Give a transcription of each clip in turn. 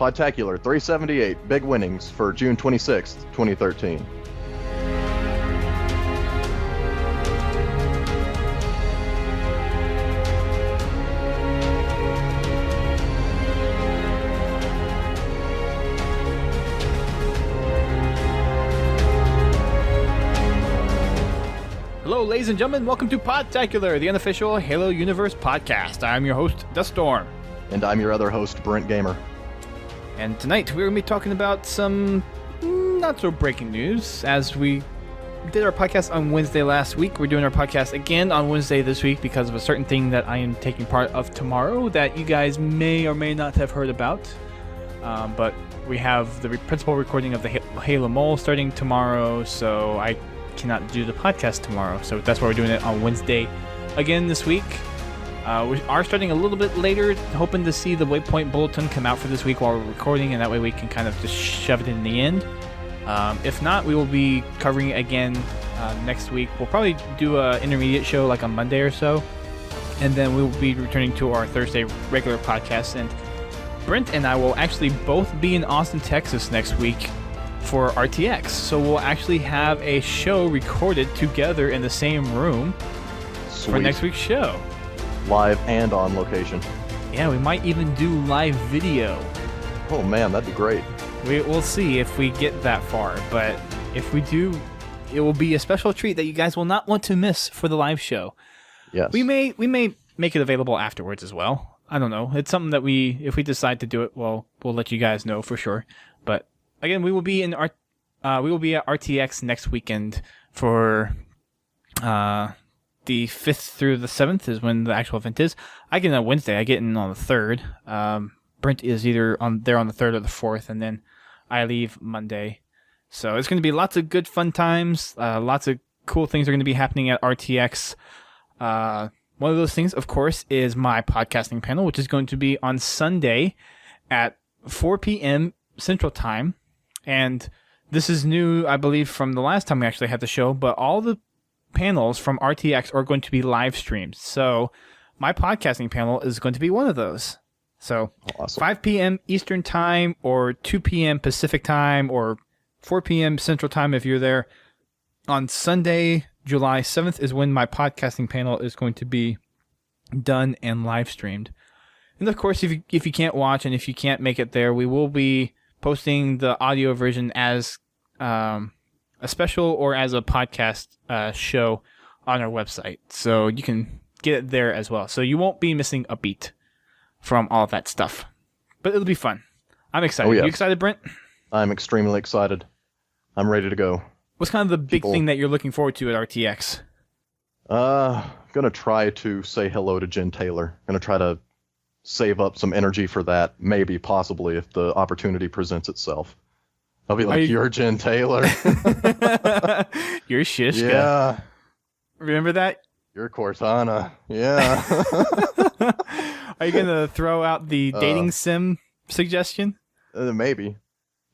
Podtacular 378 Big Winnings for June 26th, 2013. Hello, ladies and gentlemen. Welcome to Podtacular, the unofficial Halo Universe podcast. I'm your host, Duststorm. And I'm your other host, Brent Gamer. And tonight we're going to be talking about some not-so-breaking news. As we did our podcast on Wednesday last week, we're doing our podcast again on Wednesday this week because of a certain thing that I am taking part of tomorrow that you guys may or may not have heard about. But we have the principal recording of the Halo Mole starting tomorrow, so I cannot do the podcast tomorrow, so that's why we're doing it on Wednesday again this week. We are starting a little bit later, hoping to see the Waypoint Bulletin come out for this week while we're recording, and that way we can kind of just shove it in the end. If not, we will be covering it again next week. We'll probably do an intermediate show like on Monday or so, and then we will be returning to our Thursday regular podcast. And Brent and I will actually both be in Austin, Texas next week for RTX, so we'll actually have a show recorded together in the same room. Sweet. For next week's show. Live and on location. Yeah, we might even do live video. Oh man, that'd be great. We'll see if we get that far, but if we do, it will be a special treat that you guys will not want to miss for the live show. Yes. We may make it available afterwards as well. I don't know. It's something that if we decide to do it, well, we'll let you guys know for sure. But again, we will be at RTX next weekend for the 5th through the 7th is when the actual event is. I get in on Wednesday. I get in on the 3rd. Brent is either there on the 3rd or the 4th, and then I leave Monday. So it's going to be lots of good fun times. Lots of cool things are going to be happening at RTX. One of those things, of course, is my podcasting panel, which is going to be on Sunday at 4 p.m. Central Time. And this is new, I believe, from the last time we actually had the show, but all the panels from RTX are going to be live streamed. So my podcasting panel is going to be one of those. So awesome. 5 p.m. Eastern Time or 2 p.m. Pacific Time or 4 p.m. Central Time if you're there. On Sunday, July 7th is when my podcasting panel is going to be done and live streamed. And of course, if you can't watch and if you can't make it there, we will be posting the audio version as a special or as a podcast show on our website. So you can get it there as well. So you won't be missing a beat from all that stuff. But it'll be fun. I'm excited. Oh, yes. You excited, Brent? I'm extremely excited. I'm ready to go. What's kind of the big thing that you're looking forward to at RTX? Gonna try to say hello to Jen Taylor. Gonna try to save up some energy for that, maybe, possibly, if the opportunity presents itself. I'll be like, you're Jen Taylor. You're Shishka. Yeah. Remember that? You're Cortana. Yeah. Are you going to throw out the dating sim suggestion? Maybe.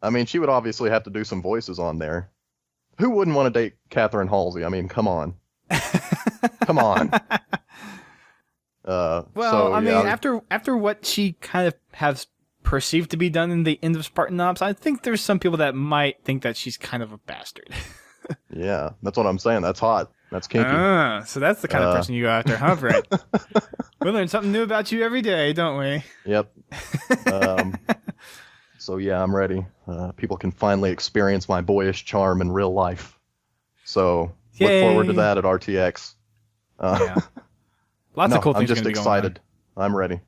I mean, she would obviously have to do some voices on there. Who wouldn't want to date Catherine Halsey? I mean, come on. Come on. After what she kind of has perceived to be done in the end of Spartan Ops, I think there's some people that might think that she's kind of a bastard. Yeah, that's what I'm saying. That's hot. That's kinky. So that's the kind of person you go after, huh, Brent? We learn something new about you every day, don't we? Yep. So yeah, I'm ready. People can finally experience my boyish charm in real life. So Yay. Look forward to that at RTX. Yeah. Lots of cool things. I'm just excited. I'm ready.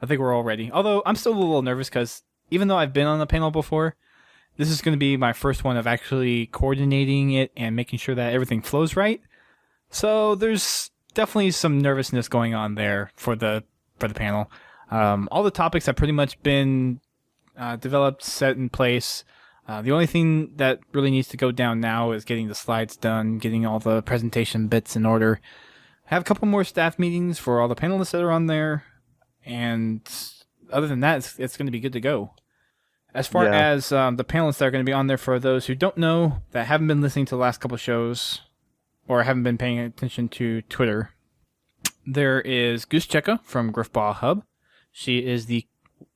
I think we're all ready. Although I'm still a little nervous because even though I've been on the panel before, this is going to be my first one of actually coordinating it and making sure that everything flows right. So there's definitely some nervousness going on there for the panel. All the topics have pretty much been developed, set in place. The only thing that really needs to go down now is getting the slides done, getting all the presentation bits in order. Have a couple more staff meetings for all the panelists that are on there. And other than that, it's going to be good to go. As far as the panelists that are going to be on there, for those who don't know, that haven't been listening to the last couple shows, or haven't been paying attention to Twitter, there is Goose Cheka from Griffball Hub. She is the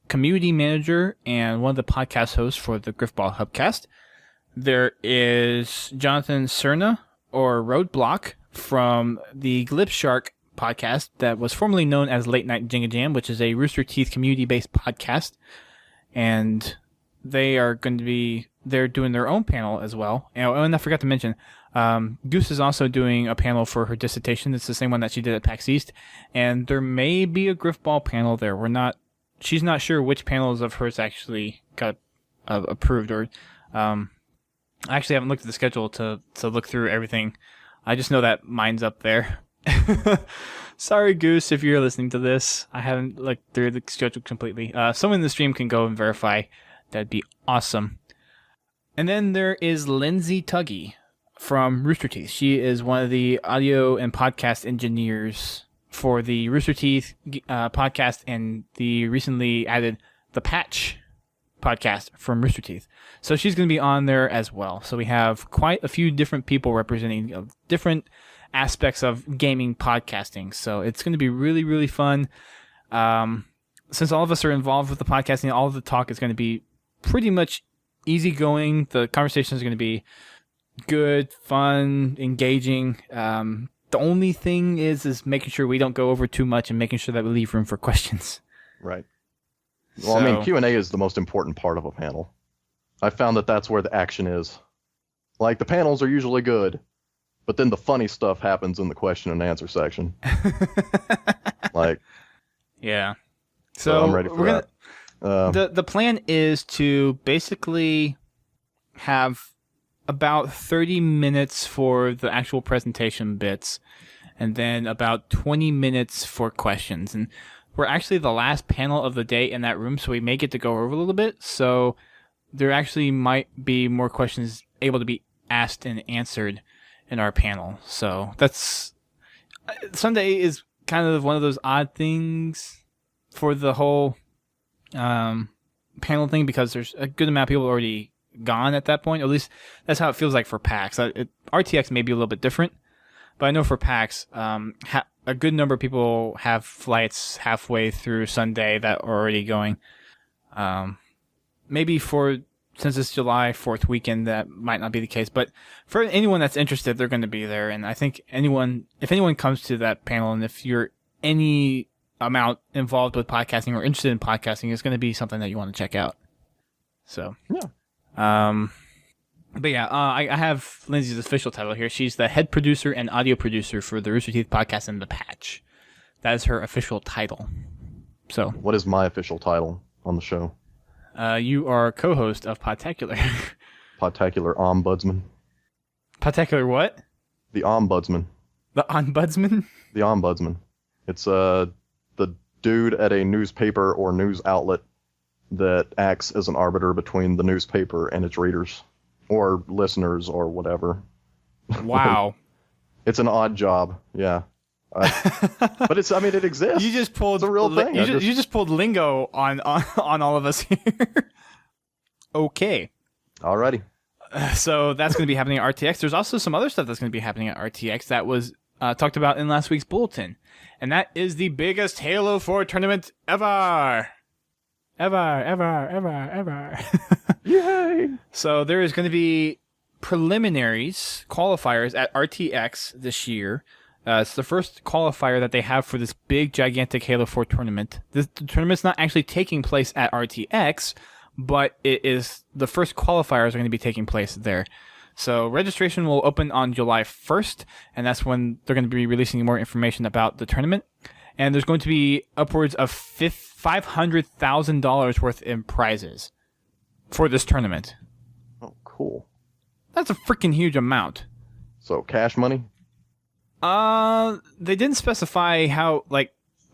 community manager and one of the podcast hosts for the Griffball Hubcast. There is Jonathan Cerna, or Roadblock, from the Glib Shark podcast that was formerly known as Late Night Jenga Jam, which is a Rooster Teeth community-based podcast. And they're doing their own panel as well. And I forgot to mention, Goose is also doing a panel for her dissertation. It's the same one that she did at PAX East. And there may be a Griffball panel there. She's not sure which panels of hers actually got approved, or I actually haven't looked at the schedule to look through everything. I just know that mine's up there. Sorry, Goose, if you're listening to this. I haven't looked through the schedule completely. Someone in the stream can go and verify. That'd be awesome. And then there is Lindsay Tuggy from Rooster Teeth. She is one of the audio and podcast engineers for the Rooster Teeth podcast and the recently added The Patch podcast from Rooster Teeth. So she's going to be on there as well. So we have quite a few different people representing different aspects of gaming podcasting. So it's going to be really, really fun. Since all of us are involved with the podcasting, all of the talk is going to be pretty much easygoing. The conversation is going to be good, fun, engaging. The only thing is making sure we don't go over too much and making sure that we leave room for questions. Right. Well, I mean, Q&A is the most important part of a panel. I found that that's where the action is. Like, the panels are usually good, but then the funny stuff happens in the question and answer section. Yeah. So I'm ready for that. The plan is to basically have about 30 minutes for the actual presentation bits, and then about 20 minutes for questions. And we're actually the last panel of the day in that room, so we may get to go over a little bit. So there actually might be more questions able to be asked and answered in our panel. So Sunday is kind of one of those odd things for the whole panel thing, because there's a good amount of people already gone at that point. At least that's how it feels like for PAX. RTX may be a little bit different, but I know for PAX, a good number of people have flights halfway through Sunday that are already going. Maybe since it's July 4th weekend, that might not be the case. But for anyone that's interested, they're going to be there. And I think if anyone comes to that panel, and if you're any amount involved with podcasting or interested in podcasting, it's going to be something that you want to check out. So, yeah. But yeah, I have Lindsay's official title here. She's the head producer and audio producer for the Rooster Teeth podcast and The Patch. That is her official title. So, what is my official title on the show? You are co-host of Podtacular. Podtacular Ombudsman. Podtacular what? The Ombudsman. The Ombudsman? The Ombudsman. It's the dude at a newspaper or news outlet that acts as an arbiter between the newspaper and its readers or listeners or whatever. Wow. It's an odd job, yeah. But it exists. You just pulled it's a real thing. You just pulled lingo on all of us here. Okay. Alrighty. So that's going to be happening at RTX. There's also some other stuff that's going to be happening at RTX that was talked about in last week's bulletin, and that is the biggest Halo 4 tournament ever. Ever. Yay! So there is going to be preliminaries, qualifiers at RTX this year. It's the first qualifier that they have for this big, gigantic Halo 4 tournament. The tournament's not actually taking place at RTX, but it is the first qualifiers are going to be taking place there. So registration will open on July 1st, and that's when they're going to be releasing more information about the tournament. And there's going to be upwards of $500,000 worth in prizes for this tournament. Oh, cool. That's a freaking huge amount. So cash money? They didn't specify how that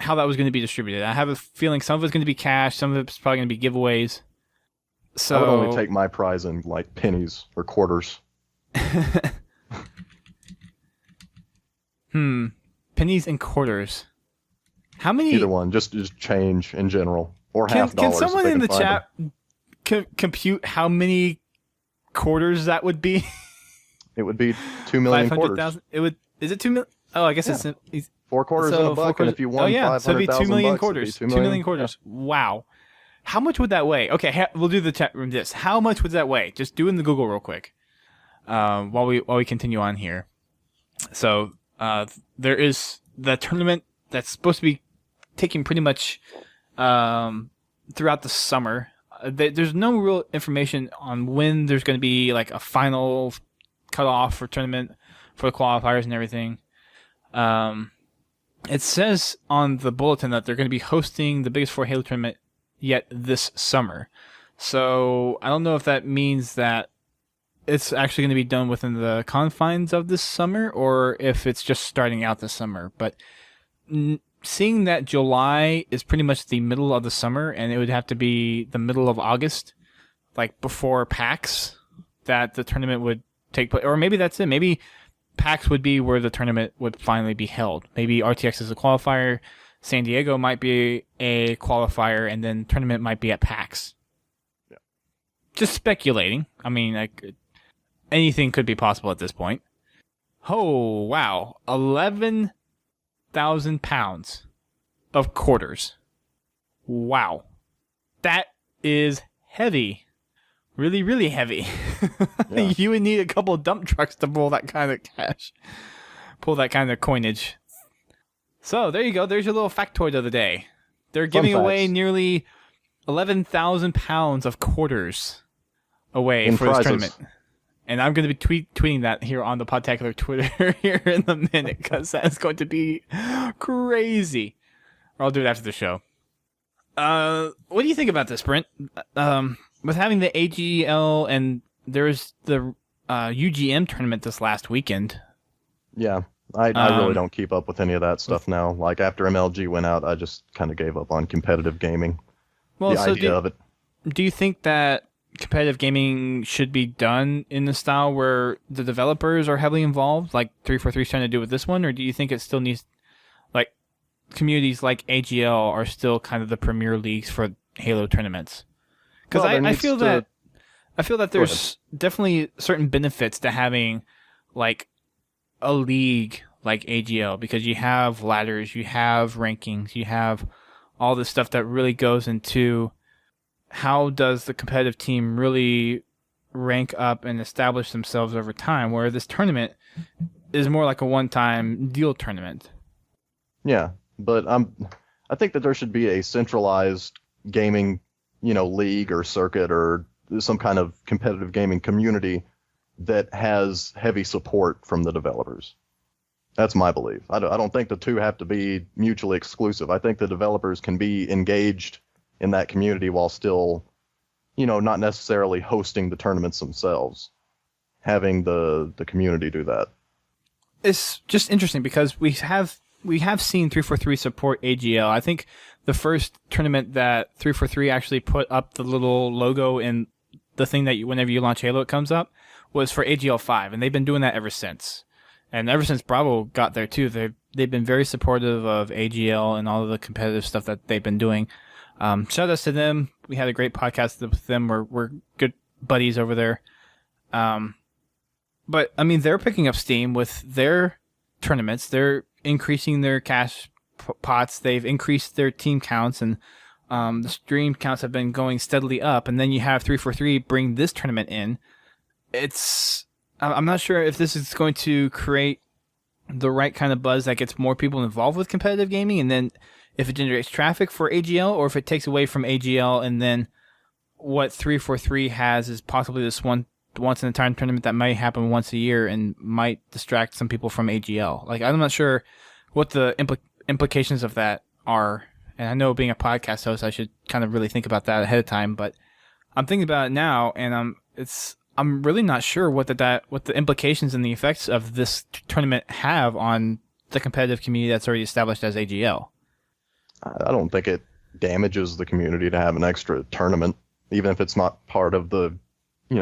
was going to be distributed. I have a feeling some of it's going to be cash, some of it's probably going to be giveaways. So I would only take my prize in like pennies or quarters. Pennies and quarters. How many? Either one, just change in general, or half dollars. Can someone in the chat compute how many quarters that would be? It would be 2 million quarters. It would. Is it 2 million? Oh, I guess it's 4 quarters and a buck, and if you won 500,000 so it'd be 2 million bucks, quarters. 2 million quarters. Yeah. Wow. How much would that weigh? Okay, we'll do the chat room this. How much would that weigh? Just do in the Google real quick. While we continue on here. So there is the tournament that's supposed to be taking pretty much throughout the summer. There's no real information on when there's going to be like a final cutoff for tournament for the qualifiers and everything. It says on the bulletin that they're going to be hosting the biggest 4 Halo tournament yet this summer. So I don't know if that means that it's actually going to be done within the confines of this summer or if it's just starting out this summer. But seeing that July is pretty much the middle of the summer and it would have to be the middle of August, like before PAX, that the tournament would take place. Or maybe that's it. Maybe PAX would be where the tournament would finally be held. Maybe RTX is a qualifier, San Diego might be a qualifier, and then tournament might be at PAX. Yeah. Just speculating. I mean, anything could be possible at this point. Oh, wow. 11,000 pounds of quarters. Wow. That is heavy. Really, really heavy. Yeah. You would need a couple of dump trucks to pull that kind of cash. Pull that kind of coinage. So, there you go. There's your little factoid of the day. They're giving away nearly 11,000 pounds of quarters away for this tournament. And I'm going to be tweeting that here on the Podtacular Twitter here in a minute, because that's going to be crazy. Or I'll do it after the show. What do you think about this, Brent? With having the AGL and there's the UGM tournament this last weekend. Yeah, I really don't keep up with any of that stuff now. Like, after MLG went out, I just kind of gave up on competitive gaming. Well, the idea of it. Do you think that competitive gaming should be done in the style where the developers are heavily involved, like 343 is trying to do with this one, or do you think it still needs, like, communities like AGL are still kind of the premier leagues for Halo tournaments? Because I feel that there's definitely certain benefits to having like a league like AGL, because you have ladders, you have rankings, you have all this stuff that really goes into how does the competitive team really rank up and establish themselves over time, where this tournament is more like a one-time deal tournament. Yeah, but I think that there should be a centralized gaming, league or circuit or some kind of competitive gaming community that has heavy support from the developers. That's my belief. I don't think the two have to be mutually exclusive. I think the developers can be engaged in that community while still, not necessarily hosting the tournaments themselves, having the community do that. It's just interesting because we have seen 343 support AGL. I think the first tournament that 343 actually put up the little logo in the thing that whenever you launch Halo, it comes up, was for AGL 5, and they've been doing that ever since. And ever since Bravo got there too, they've been very supportive of AGL and all of the competitive stuff that they've been doing. Shout outs to them. We had a great podcast with them. We're good buddies over there. But I mean, they're picking up steam with their tournaments. They're increasing their cash pots. They've increased their team counts, and the stream counts have been going steadily up. And then you have 343 bring this tournament in. I'm not sure if this is going to create the right kind of buzz that gets more people involved with competitive gaming, and then if it generates traffic for AGL, or if it takes away from AGL, and then what 343 has is possibly this once-in-a-time tournament that might happen once a year and might distract some people from AGL. Like, I'm not sure what the implications of that are, and I know being a podcast host, I should kind of really think about that ahead of time, but I'm thinking about it now, and I'm really not sure what the implications and the effects of this tournament have on the competitive community that's already established as AGL. I don't think it damages the community to have an extra tournament, even if it's not part of the,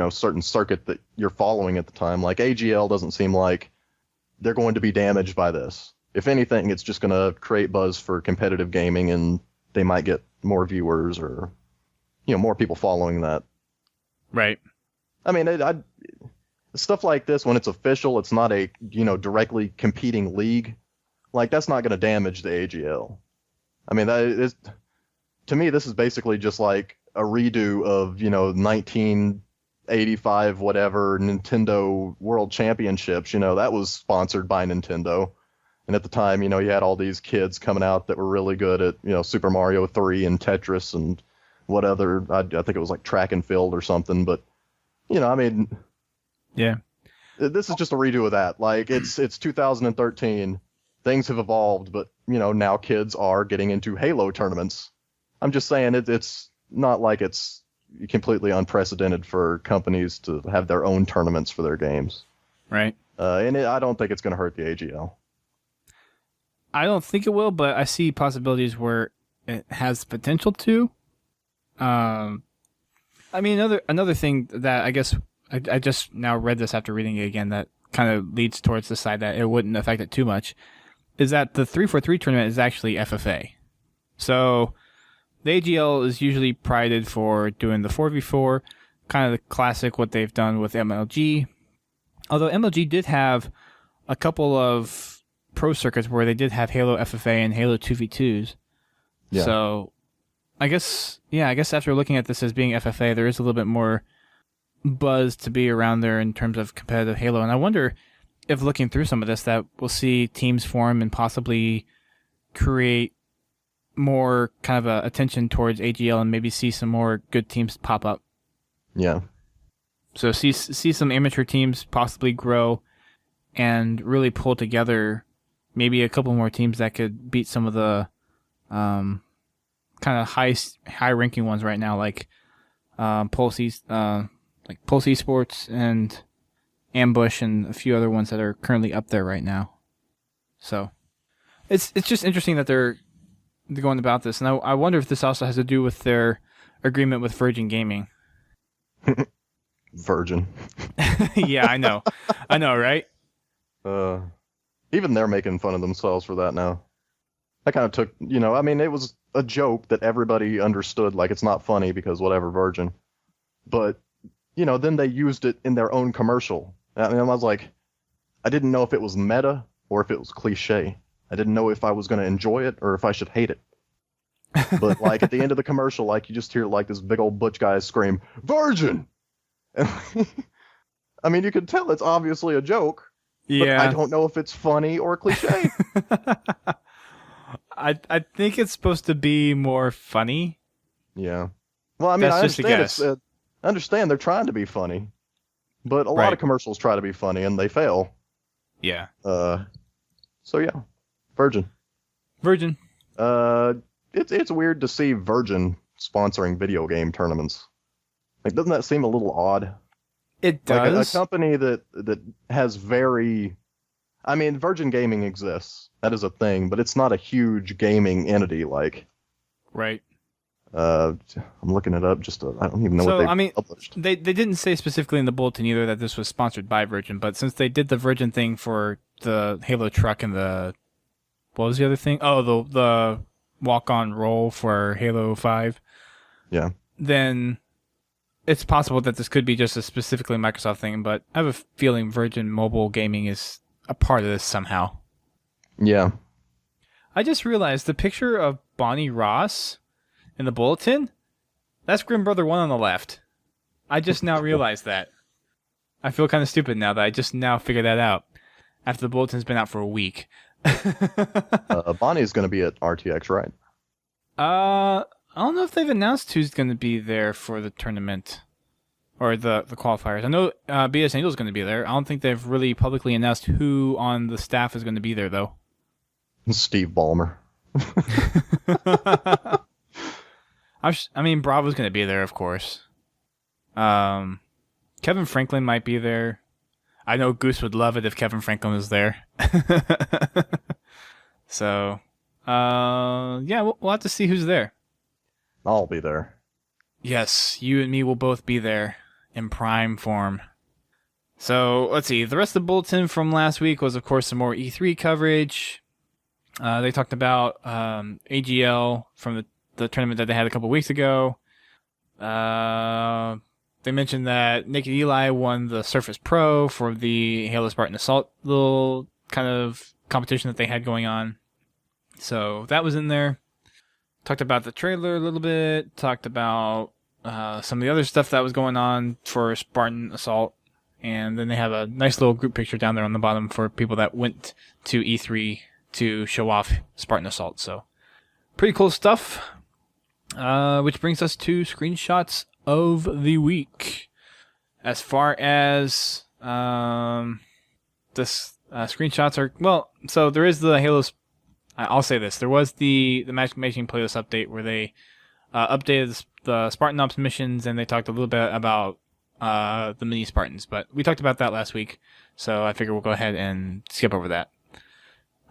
certain circuit that you're following at the time. Like, AGL doesn't seem like they're going to be damaged by this. If anything, it's just going to create buzz for competitive gaming, and they might get more viewers or, more people following that. Right. I mean, stuff like this, when it's official, it's not a, directly competing league. Like, that's not going to damage the AGL. I mean, to me, this is basically just like a redo of, 1985 whatever Nintendo World Championships. That was sponsored by Nintendo. And at the time, you had all these kids coming out that were really good at, Super Mario 3 and Tetris and what other, I think it was like track and field or something. But, I mean, yeah, this is just a redo of that. Like, it's 2013. Things have evolved, but, now kids are getting into Halo tournaments. I'm just saying it's not like it's completely unprecedented for companies to have their own tournaments for their games. Right. And I don't think it's going to hurt the AGL. I don't think it will, but I see possibilities where it has potential to. I mean, another thing that I guess I just now read this after reading it again that kind of leads towards the side that it wouldn't affect it too much, is that the 343 tournament is actually FFA. So the AGL is usually prided for doing the 4v4, kind of the classic what they've done with MLG. Although MLG did have a couple of pro circuits where they did have Halo FFA and Halo 2v2s. Yeah. So I guess after looking at this as being FFA, there is a little bit more buzz to be around there in terms of competitive Halo. And I wonder if looking through some of this that we'll see teams form and possibly create more kind of a attention towards AGL and maybe see some more good teams pop up. Yeah. So see some amateur teams possibly grow and really pull together maybe a couple more teams that could beat some of the kind of high ranking ones right now, like Pulse Esports and Ambush and a few other ones that are currently up there right now. So it's just interesting that they're going about this, and I wonder if this also has to do with their agreement with Virgin Gaming. Virgin. Yeah, I know, right? Even they're making fun of themselves for that now. I kind of took, I mean, it was a joke that everybody understood, like it's not funny because whatever, Virgin. But, then they used it in their own commercial. I mean, I was like, I didn't know if it was meta or if it was cliche. I didn't know if I was going to enjoy it or if I should hate it. But, like, at the end of the commercial, like, you just hear, like, this big old butch guy scream, Virgin! And, I mean, you can tell it's obviously a joke. Yeah. But I don't know if it's funny or cliche. I think it's supposed to be more funny. Yeah. Well, I mean, I understand they're trying to be funny. But a lot of commercials try to be funny and they fail. Yeah. So yeah. Virgin. It's weird to see Virgin sponsoring video game tournaments. Like, doesn't that seem a little odd? It does. Like a company that has very... I mean, Virgin Gaming exists. That is a thing, but it's not a huge gaming entity, like... Right. I'm looking it up I don't even know what they published. They didn't say specifically in the bulletin either that this was sponsored by Virgin, but since they did the Virgin thing for the Halo truck and the... What was the other thing? Oh, the walk-on roll for Halo 5. Yeah. Then it's possible that this could be just a specifically Microsoft thing, but I have a feeling Virgin Mobile Gaming is a part of this somehow. Yeah. I just realized the picture of Bonnie Ross in the bulletin, that's Grim Brother 1 on the left. I just now realized that. I feel kind of stupid now that I just now figured that out after the bulletin's been out for a week. Bonnie's going to be at RTX, right? I don't know if they've announced who's going to be there for the tournament or the qualifiers. I know BS Angel's going to be there. I don't think they've really publicly announced who on the staff is going to be there, though. Steve Ballmer. I mean, Bravo's going to be there, of course. Kevin Franklin might be there. I know Goose would love it if Kevin Franklin was there. So, yeah, we'll have to see who's there. I'll be there. Yes, you and me will both be there in prime form. So, let's see. The rest of the bulletin from last week was, of course, some more E3 coverage. They talked about AGL from the tournament that they had a couple weeks ago. They mentioned that Naked Eli won the Surface Pro for the Halo Spartan Assault little kind of competition that they had going on. So that was in there. Talked about the trailer a little bit. Talked about some of the other stuff that was going on for Spartan Assault. And then they have a nice little group picture down there on the bottom for people that went to E3 to show off Spartan Assault. So, pretty cool stuff. Which brings us to screenshots of the week. As far as this screenshots are, well, so there is the Halo. I'll say this: there was the matchmaking playlist update where they updated the Spartan Ops missions, and they talked a little bit about the mini-Spartans. But we talked about that last week, so I figure we'll go ahead and skip over that.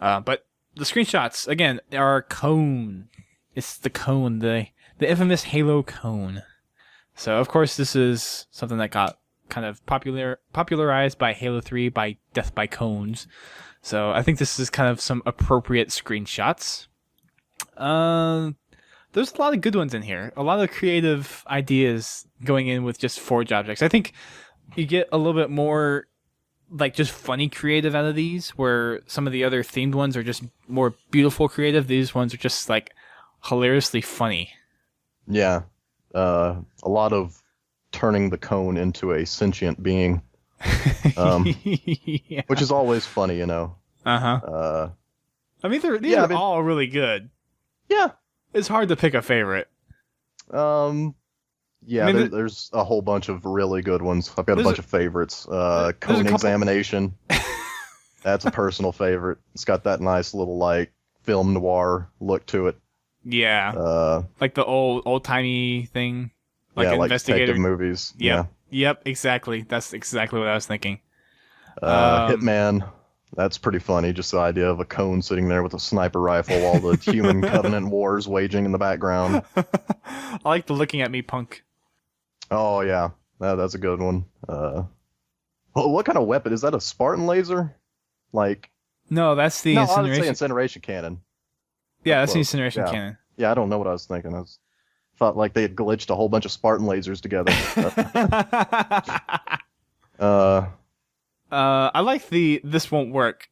But the screenshots again are cone. It's the cone, the infamous Halo cone. So of course this is something that got kind of popularized by Halo 3 by Death by Cones. So I think this is kind of some appropriate screenshots. There's a lot of good ones in here. A lot of creative ideas going in with just forge objects. I think you get a little bit more like just funny creative out of these, where some of the other themed ones are just more beautiful creative. These ones are just like hilariously funny. Yeah. A lot of turning the cone into a sentient being. Yeah. Which is always funny, you know. Uh-huh. I mean, these are all really good. Yeah. It's hard to pick a favorite. Yeah, I mean, there's a whole bunch of really good ones. I've got a bunch of favorites. Cone Examination. That's a personal favorite. It's got that nice little, like, film noir look to it. Yeah. Like the old-timey thing. Like yeah, an like investigator. detective movies. Yep. Yeah. Yep, exactly. That's exactly what I was thinking. Hitman. That's pretty funny. Just the idea of a cone sitting there with a sniper rifle while the human covenant wars waging in the background. I like the looking at me punk. Oh, yeah. That's a good one. What kind of weapon? Is that a Spartan laser? Like... No, that's the No, incineration. I would say incineration cannon. Yeah, that's the incineration cannon. Yeah, I don't know what I was thinking. I thought like they had glitched a whole bunch of Spartan lasers together. I like this won't work.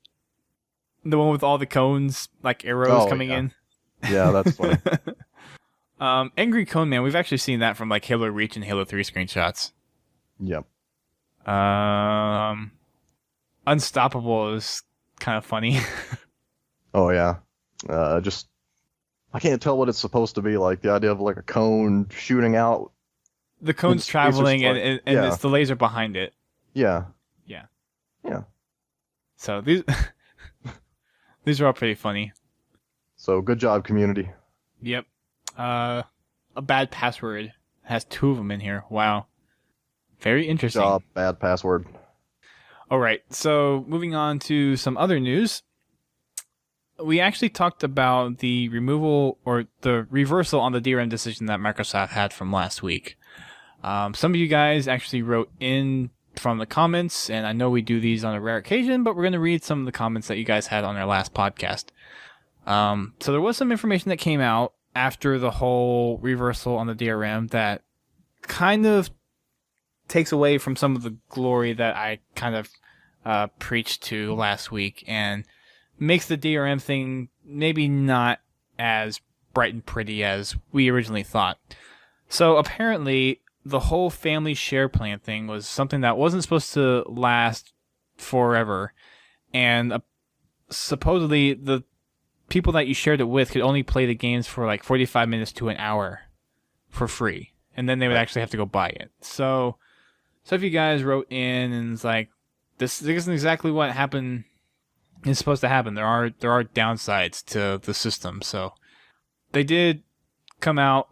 The one with all the cones, like arrows coming in. Yeah, that's funny. Angry Cone Man, we've actually seen that from like Halo Reach and Halo 3 screenshots. Yep. Unstoppable is kind of funny. Oh yeah. Just I can't tell what it's supposed to be. Like the idea of like a cone shooting out. The cone's traveling and it's the laser behind it. Yeah. Yeah. Yeah. So these are all pretty funny. So good job, community. Yep. A bad password has 2 of them in here. Wow. Very interesting. Good job, bad password. All right. So moving on to some other news. We actually talked about the removal or the reversal on the DRM decision that Microsoft had from last week. Some of you guys actually wrote in from the comments, and I know we do these on a rare occasion, but we're going to read some of the comments that you guys had on our last podcast. So there was some information that came out after the whole reversal on the DRM that kind of takes away from some of the glory that I kind of preached to last week and makes the DRM thing maybe not as bright and pretty as we originally thought. So apparently the whole family share plan thing was something that wasn't supposed to last forever, and supposedly the people that you shared it with could only play the games for like 45 minutes to an hour for free, and then they would actually have to go buy it. So if you guys wrote in and it's like, this isn't exactly what happened, it's supposed to happen. There are downsides to the system. So they did come out.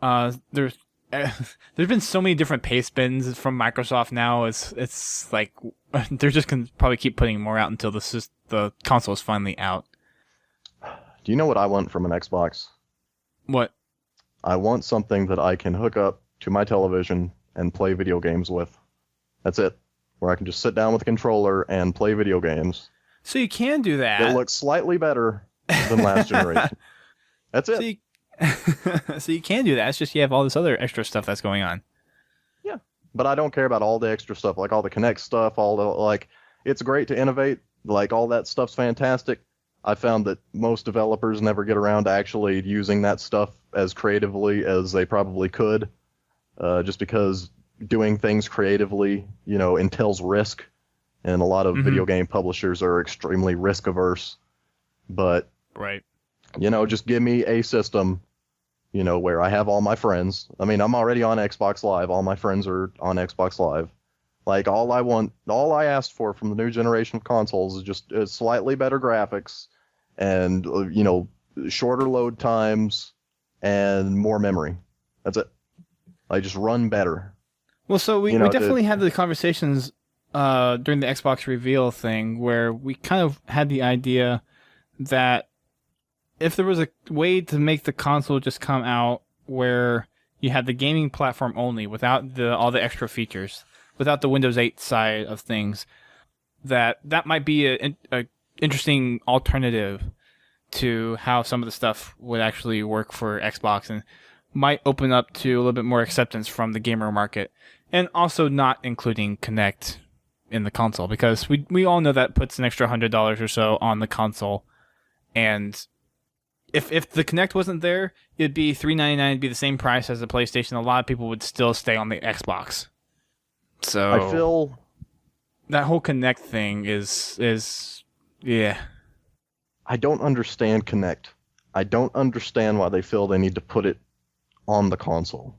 There's been so many different pay spins from Microsoft now. It's like they're just gonna probably keep putting more out until the console is finally out. Do you know what I want from an Xbox? What? I want something that I can hook up to my television and play video games with. That's it. Where I can just sit down with a controller and play video games. So you can do that. It looks slightly better than last generation. That's it. So you can do that. It's just you have all this other extra stuff that's going on. Yeah. But I don't care about all the extra stuff, like all the Kinect stuff, all the, like, it's great to innovate. Like, all that stuff's fantastic. I found that most developers never get around to actually using that stuff as creatively as they probably could, just because doing things creatively, entails risk, and a lot of video game publishers are extremely risk averse. But, Right. Just give me a system, where I have all my friends. I mean, I'm already on Xbox Live. All my friends are on Xbox Live. Like, all I asked for from the new generation of consoles is just slightly better graphics and, shorter load times and more memory. That's it. Like, just run better. Well, so we definitely had the conversations during the Xbox reveal thing where we kind of had the idea that if there was a way to make the console just come out where you had the gaming platform only without all the extra features, without the Windows 8 side of things, that might be a interesting alternative to how some of the stuff would actually work for Xbox, and might open up to a little bit more acceptance from the gamer market, and also not including Kinect in the console, because we all know that puts an extra $100 or so on the console, and if the Kinect wasn't there, it'd be $399, it'd be the same price as the PlayStation. A lot of people would still stay on the Xbox. So I feel that whole Kinect thing is yeah. I don't understand Kinect. I don't understand why they feel they need to put it on the console.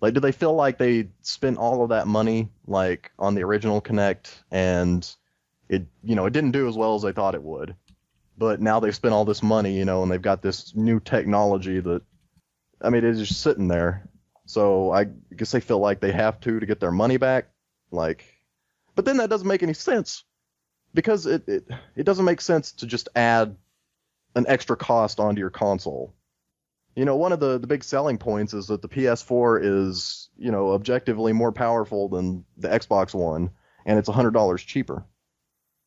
Like, do they feel like they spent all of that money, like, on the original Kinect, and it didn't do as well as they thought it would? But now they've spent all this money, and they've got this new technology that, I mean, it's just sitting there. So I guess they feel like they have to get their money back. Like, but then that doesn't make any sense, because it doesn't make sense to just add an extra cost onto your console. One of the big selling points is that the PS4 is, objectively more powerful than the Xbox One, and it's $100 cheaper.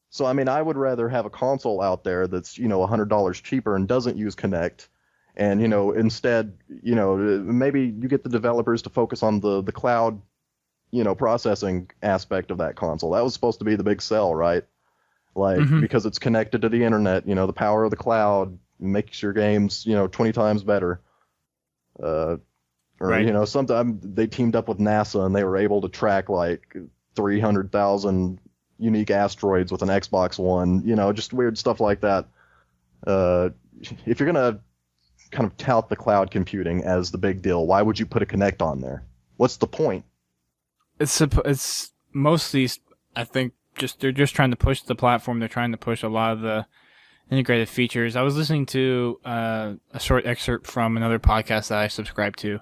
So, I mean, I would rather have a console out there that's, $100 cheaper and doesn't use Kinect. And, instead, maybe you get the developers to focus on the cloud, processing aspect of that console. That was supposed to be the big sell, right? Like, because it's connected to the internet, the power of the cloud makes your games, 20 times better. Right. Sometimes they teamed up with NASA and they were able to track like 300,000 unique asteroids with an Xbox One, just weird stuff like that. If you're going to kind of tout the cloud computing as the big deal, why would you put a Kinect on there? What's the point? It's mostly, I think, they're just trying to push the platform. They're trying to push a lot of the integrated features. I was listening to a short excerpt from another podcast that I subscribe to,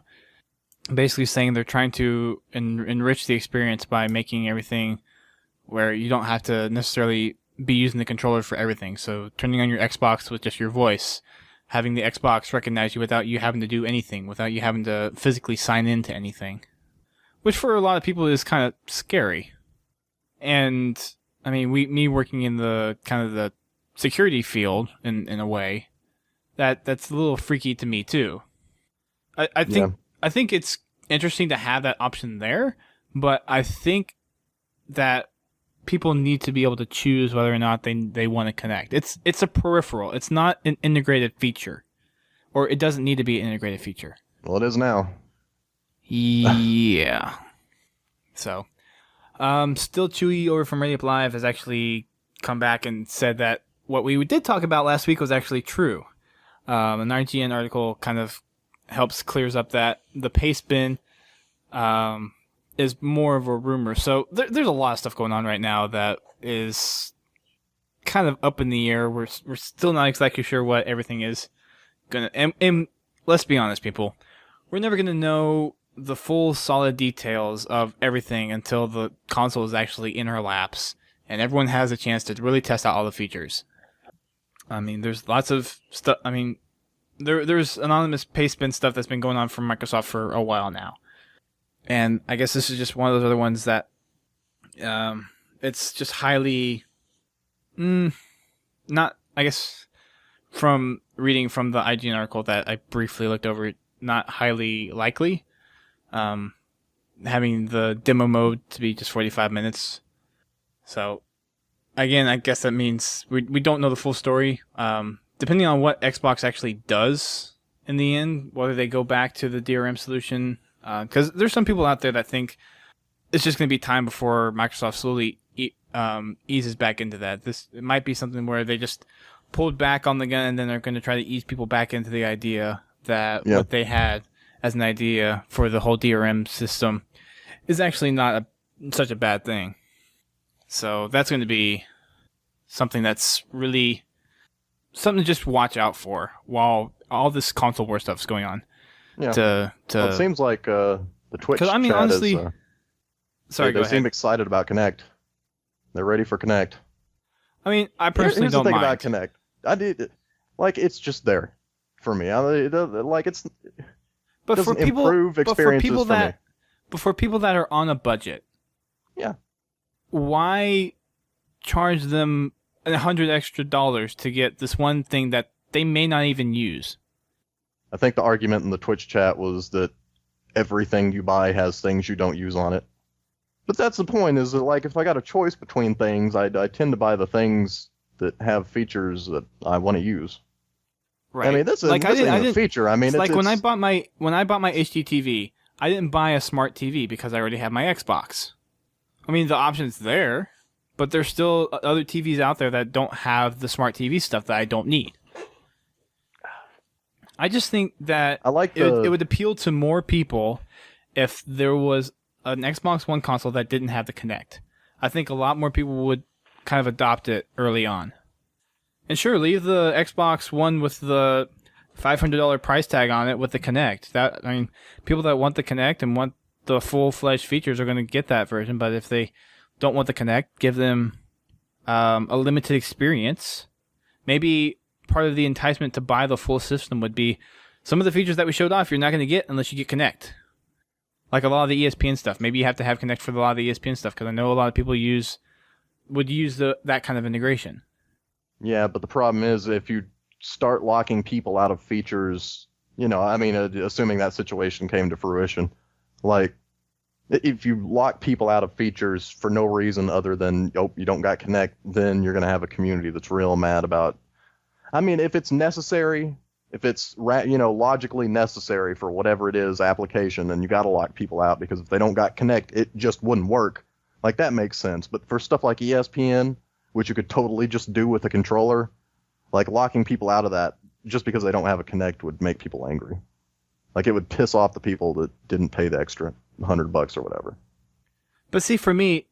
basically saying they're trying to enrich the experience by making everything where you don't have to necessarily be using the controller for everything. So turning on your Xbox with just your voice, having the Xbox recognize you without you having to do anything, without you having to physically sign into anything, which for a lot of people is kind of scary. And I mean, me working in the kind of the security field in a way, that's a little freaky to me too. I think it's interesting to have that option there, but I think that people need to be able to choose whether or not they want to connect. It's a peripheral. It's not an integrated feature, or it doesn't need to be an integrated feature. Well, it is now. Yeah. So, Still Chewy over from Ready Up Live has actually come back and said that what we did talk about last week was actually true. An IGN article kind of clears up that the paste bin is more of a rumor. So there's a lot of stuff going on right now that is kind of up in the air. We're still not exactly sure what everything is gonna. And let's be honest, people, we're never gonna know the full solid details of everything until the console is actually in our laps and everyone has a chance to really test out all the features. I mean, there's lots of stuff. I mean, there's anonymous paste bin stuff that's been going on from Microsoft for a while now. And I guess this is just one of those other ones that it's just highly not, I guess, from reading from the IGN article that I briefly looked over, not highly likely. Having the demo mode to be just 45 minutes. So again, I guess that means we don't know the full story. Depending on what Xbox actually does in the end, whether they go back to the DRM solution, because there's some people out there that think it's just going to be time before Microsoft slowly eases back into that. It might be something where they just pulled back on the gun and then they're going to try to ease people back into the idea that what they had as an idea for the whole DRM system is actually not such a bad thing. So that's going to be something that's really something to just watch out for while all this console war stuff's going on. Yeah. Well, it seems like the Twitch chat honestly, is... sorry, they seem excited about Kinect. They're ready for Kinect. I mean, I personally don't mind. Here's the thing about Kinect. It's just there for me. It doesn't improve experiences for me. But for people that are on a budget, why charge them $100 extra to get this one thing that they may not even use? I think the argument in the Twitch chat was that everything you buy has things you don't use on it. But that's the point, is that, like, if I got a choice between things, I tend to buy the things that have features that I want to use. Right. I mean, this isn't a feature. I mean, it's like when I bought my HDTV, I didn't buy a smart TV because I already have my Xbox. I mean, the option's there, but there's still other TVs out there that don't have the smart TV stuff that I don't need. I just think that it would appeal to more people if there was an Xbox One console that didn't have the Kinect. I think a lot more people would kind of adopt it early on. And sure, leave the Xbox One with the $500 price tag on it with the Kinect. People that want the Kinect and want the full-fledged features are going to get that version, but if they don't want the Kinect, give them a limited experience. Maybe part of the enticement to buy the full system would be some of the features that we showed off you're not going to get unless you get Kinect. Like a lot of the ESPN stuff. Maybe you have to have Kinect for a lot of the ESPN stuff, because I know a lot of people would use that kind of integration. Yeah, but the problem is if you start locking people out of features, assuming that situation came to fruition, like, if you lock people out of features for no reason other than, you don't got Kinect, then you're going to have a community that's real mad about... I mean, if it's necessary, if it's logically necessary for whatever it is application, then you got to lock people out, because if they don't got Kinect, it just wouldn't work. Like, that makes sense. But for stuff like ESPN, which you could totally just do with a controller, like, locking people out of that just because they don't have a Kinect would make people angry. Like, it would piss off the people that didn't pay the extra $100 or whatever. But see, for me,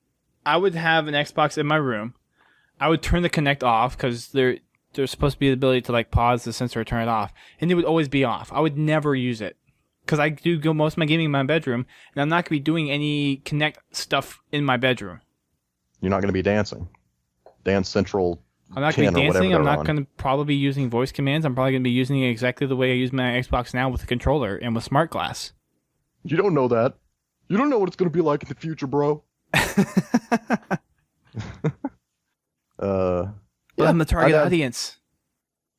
I would have an Xbox in my room. I would turn the Kinect off, because there's supposed to be the ability to, like, pause the sensor or turn it off, and it would always be off. I would never use it, because I do go most of my gaming in my bedroom, and I'm not going to be doing any Kinect stuff in my bedroom. You're not going to be dancing. Dance Central. I'm not going to be dancing. I'm not going to probably be using voice commands. I'm probably going to be using it exactly the way I use my Xbox now, with the controller and with Smart Glass. You don't know that. You don't know what it's going to be like in the future, bro. But I'm the target audience.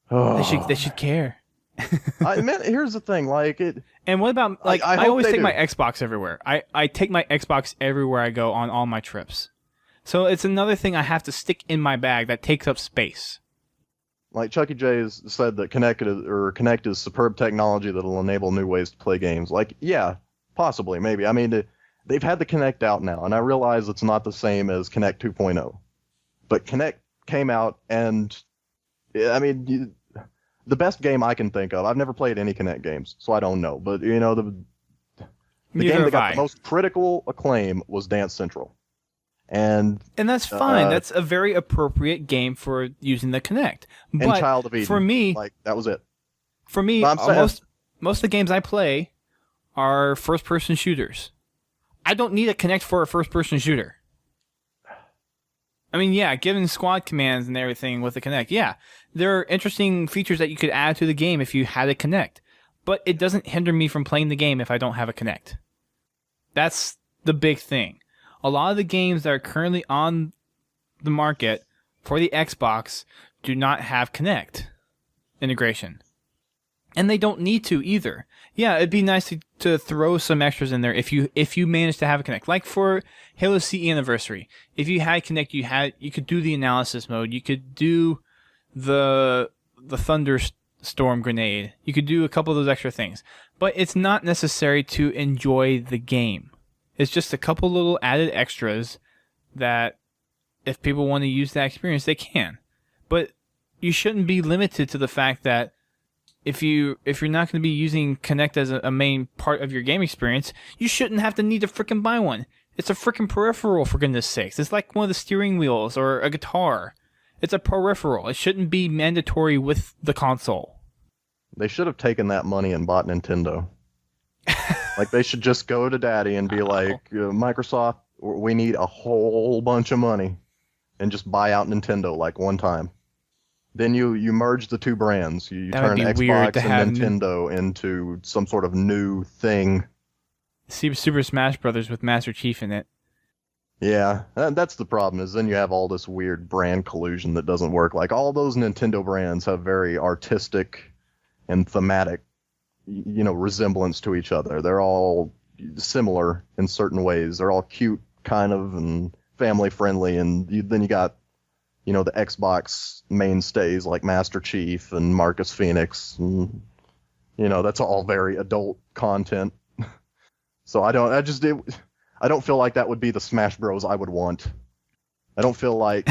They should care. Here's the thing, like it. And what about, like, I always take my Xbox everywhere. I take my Xbox everywhere I go on all my trips. So it's another thing I have to stick in my bag that takes up space. Like Chucky J has said that Kinect is superb technology that'll enable new ways to play games. Like, yeah, possibly, maybe. I mean, they've had the Kinect out now, and I realize it's not the same as Kinect 2.0. But Kinect came out, and I mean, the best game I can think of, I've never played any Kinect games, so I don't know. But, the game that got the most critical acclaim was Dance Central. And that's fine. That's a very appropriate game for using the Kinect. But and Child of Eden. For me, like, that was it. For me, most of the games I play are first-person shooters. I don't need a Kinect for a first-person shooter. I mean, yeah, given squad commands and everything with the Kinect, yeah, there are interesting features that you could add to the game if you had a Kinect. But it doesn't hinder me from playing the game if I don't have a Kinect. That's the big thing. A lot of the games that are currently on the market for the Xbox do not have Kinect integration. And they don't need to either. Yeah, it'd be nice to throw some extras in there if you manage to have a Kinect. Like for Halo CE Anniversary, if you had Kinect, you could do the analysis mode. You could do the thunderstorm grenade. You could do a couple of those extra things. But it's not necessary to enjoy the game. It's just a couple little added extras that if people want to use that experience, they can. But you shouldn't be limited to the fact that if you're not going to be using Kinect as a main part of your game experience, you shouldn't have to need to freaking buy one. It's a freaking peripheral, for goodness sakes. It's like one of the steering wheels or a guitar. It's a peripheral. It shouldn't be mandatory with the console. They should have taken that money and bought Nintendo. Like, they should just go to Daddy and be like, Microsoft, we need a whole bunch of money, and just buy out Nintendo like one time. Then you merge the two brands. You turn Xbox and Nintendo into some sort of new thing. Super Smash Brothers with Master Chief in it. Yeah, that's the problem, is then you have all this weird brand collusion that doesn't work. Like, all those Nintendo brands have very artistic and thematic, resemblance to each other. They're all similar in certain ways. They're all cute, kind of, and family friendly. And then you got the Xbox mainstays like Master Chief and Marcus Phoenix. And, that's all very adult content. So I don't feel like that would be the Smash Bros. I would want. I don't feel like...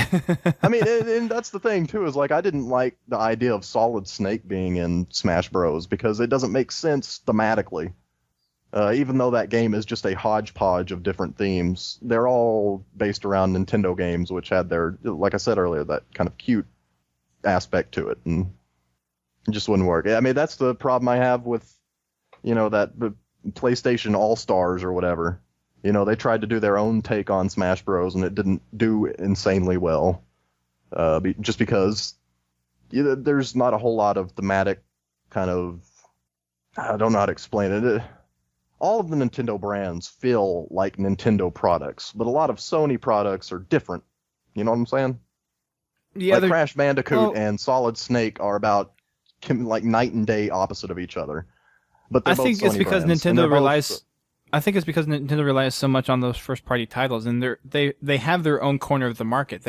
I mean, and that's the thing, too, is like, I didn't like the idea of Solid Snake being in Smash Bros. Because it doesn't make sense thematically. Even though that game is just a hodgepodge of different themes, they're all based around Nintendo games, which had their, like I said earlier, that kind of cute aspect to it, and it just wouldn't work. I mean, that's the problem I have with, that PlayStation All-Stars or whatever. They tried to do their own take on Smash Bros, and it didn't do insanely well, just because there's not a whole lot of thematic kind of, I don't know how to explain it. All of the Nintendo brands feel like Nintendo products, but a lot of Sony products are different. You know what I'm saying? Yeah, like Crash Bandicoot and Solid Snake are about like night and day opposite of each other. But I think it's because Nintendo relies. I think it's because Nintendo relies so much on those first-party titles, and they have their own corner of the market.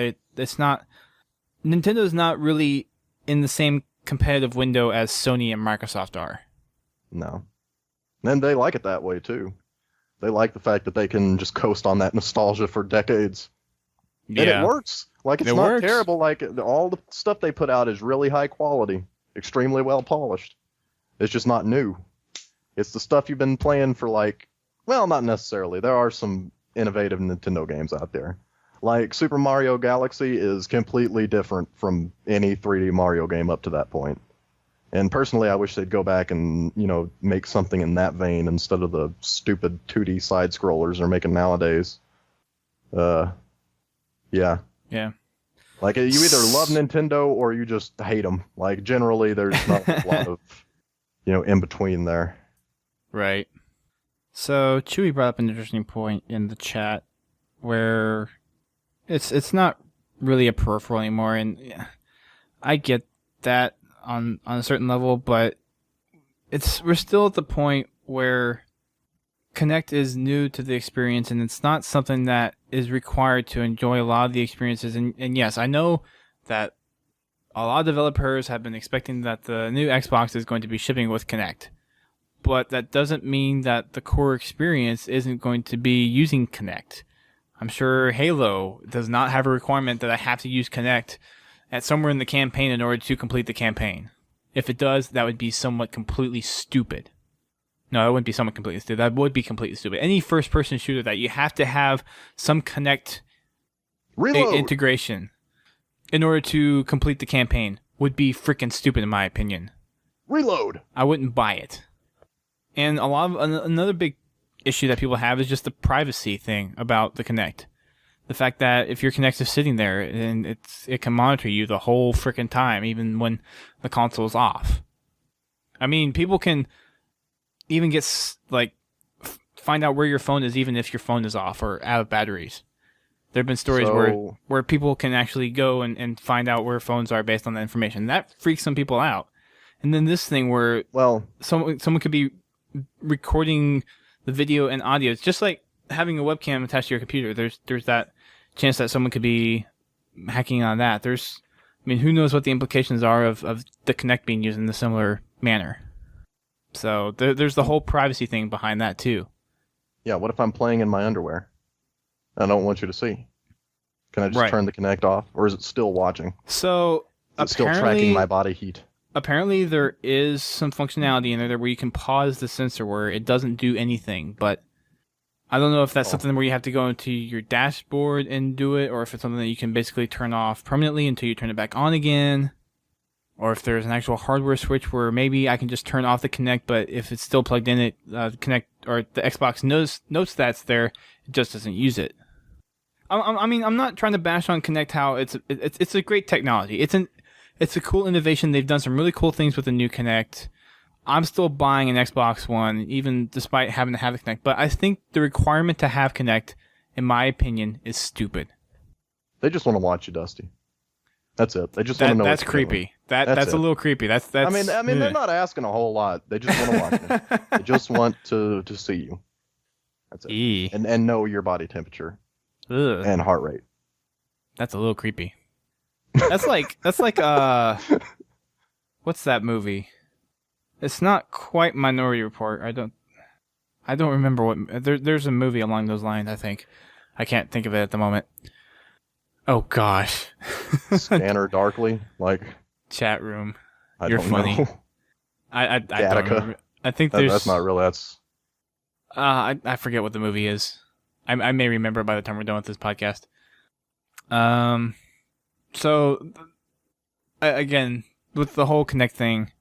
Nintendo's not really in the same competitive window as Sony and Microsoft are. No. And they like it that way, too. They like the fact that they can just coast on that nostalgia for decades. Yeah. And it works. Like, it's not terrible. Like, all the stuff they put out is really high quality, extremely well polished. It's just not new. It's the stuff you've been playing for, like, well, not necessarily. There are some innovative Nintendo games out there. Like, Super Mario Galaxy is completely different from any 3D Mario game up to that point. And personally, I wish they'd go back and, make something in that vein instead of the stupid 2D side-scrollers they're making nowadays. Yeah. Yeah. Like, you either love Nintendo or you just hate them. Like, generally, there's not a lot of, in between there. Right. So, Chewy brought up an interesting point in the chat where it's not really a peripheral anymore, and I get that on a certain level, but we're still at the point where Kinect is new to the experience, and it's not something that is required to enjoy a lot of the experiences. And yes, I know that a lot of developers have been expecting that the new Xbox is going to be shipping with Kinect, but that doesn't mean that the core experience isn't going to be using Kinect. I'm sure Halo does not have a requirement that I have to use Kinect at somewhere in the campaign in order to complete the campaign. If it does, that would be somewhat completely stupid. No, that wouldn't be somewhat completely stupid. That would be completely stupid. Any first-person shooter that you have to have some Kinect integration in order to complete the campaign would be freaking stupid in my opinion. Reload! I wouldn't buy it. And another big issue that people have is just the privacy thing about the Kinect. The fact that if your Kinect is sitting there, and it can monitor you the whole freaking time, even when the console is off. I mean, people can even get find out where your phone is, even if your phone is off or out of batteries. There have been stories where people can actually go and find out where phones are based on that information. That freaks some people out. And then this thing where someone could be recording the video and audio. It's just like having a webcam attached to your computer. There's that chance that someone could be hacking on that. Who knows what the implications are of the Kinect being used in a similar manner. So there's the whole privacy thing behind that too. Yeah, what if I'm playing in my underwear? I don't want you to see. Can I just turn the Kinect off, or is it still watching? So it's still tracking my body heat. Apparently there is some functionality in there where you can pause the sensor where it doesn't do anything, but I don't know if that's something where you have to go into your dashboard and do it, or if it's something that you can basically turn off permanently until you turn it back on again, or if there's an actual hardware switch where maybe I can just turn off the Kinect, but if it's still plugged in, the Kinect or the Xbox notes that's there, it just doesn't use it. I'm not trying to bash on Kinect how it's a great technology. It's a cool innovation. They've done some really cool things with the new Kinect. I'm still buying an Xbox One, even despite having to have the Kinect. But I think the requirement to have Kinect, in my opinion, is stupid. They just want to watch you, Dusty. That's it. They just want to know. That's creepy. That's a little creepy. That's. I mean, they're not asking a whole lot. They just want to watch you. They just want to see you. That's it. And know your body temperature and heart rate. That's a little creepy. That's like what's that movie? It's not quite Minority Report. I don't remember what. There's a movie along those lines. I think I can't think of it at the moment. Oh gosh. Scanner Darkly, like chat room. You're funny. Know. I don't remember. I think that's not real. That's. I forget what the movie is. I may remember by the time we're done with this podcast. So again, with the whole Kinect thing,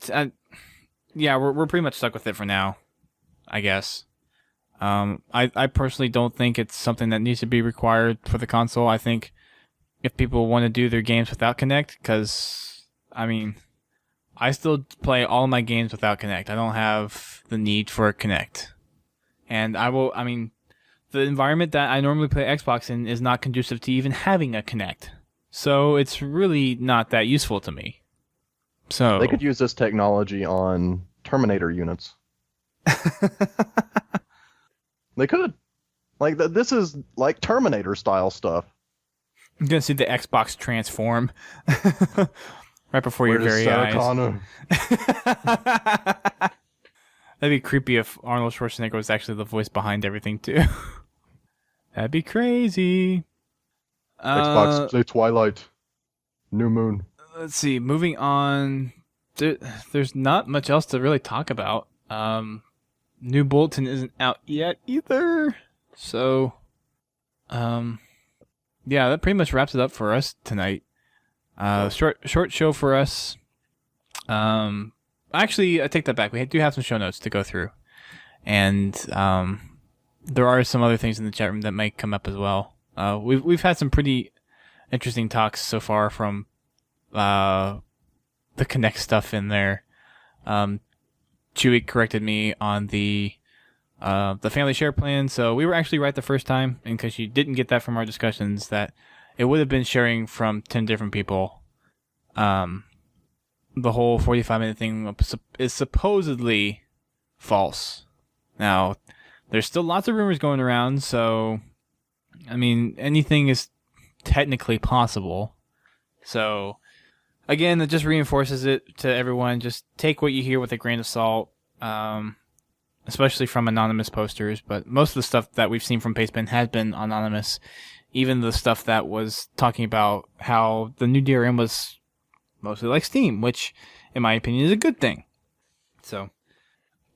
we're pretty much stuck with it for now, I guess. I personally don't think it's something that needs to be required for the console. I think if people want to do their games without Kinect, because, I still play all my games without Kinect. I don't have the need for a Kinect. And the environment that I normally play Xbox in is not conducive to even having a Kinect. So it's really not that useful to me. So they could use this technology on Terminator units. They could. This is like Terminator style stuff. I'm gonna see the Xbox transform right before your very eyes. That'd be creepy if Arnold Schwarzenegger was actually the voice behind everything too. That'd be crazy. Xbox, say Twilight, New Moon. Let's see. Moving on. There's not much else to really talk about. New bulletin isn't out yet either. So, that pretty much wraps it up for us tonight. Short show for us. Actually, I take that back. We do have some show notes to go through, and there are some other things in the chat room that may come up as well. We've had some pretty interesting talks so far from the Kinect stuff in there. Chewy corrected me on the family share plan, so we were actually right the first time, and because you didn't get that from our discussions, that it would have been sharing from 10 different people. The whole 45-minute thing is supposedly false. Now, there's still lots of rumors going around, so anything is technically possible. So, again, that just reinforces it to everyone. Just take what you hear with a grain of salt, especially from anonymous posters. But most of the stuff that we've seen from Pastebin has been anonymous. Even the stuff that was talking about how the new DRM was mostly like Steam, which, in my opinion, is a good thing. So,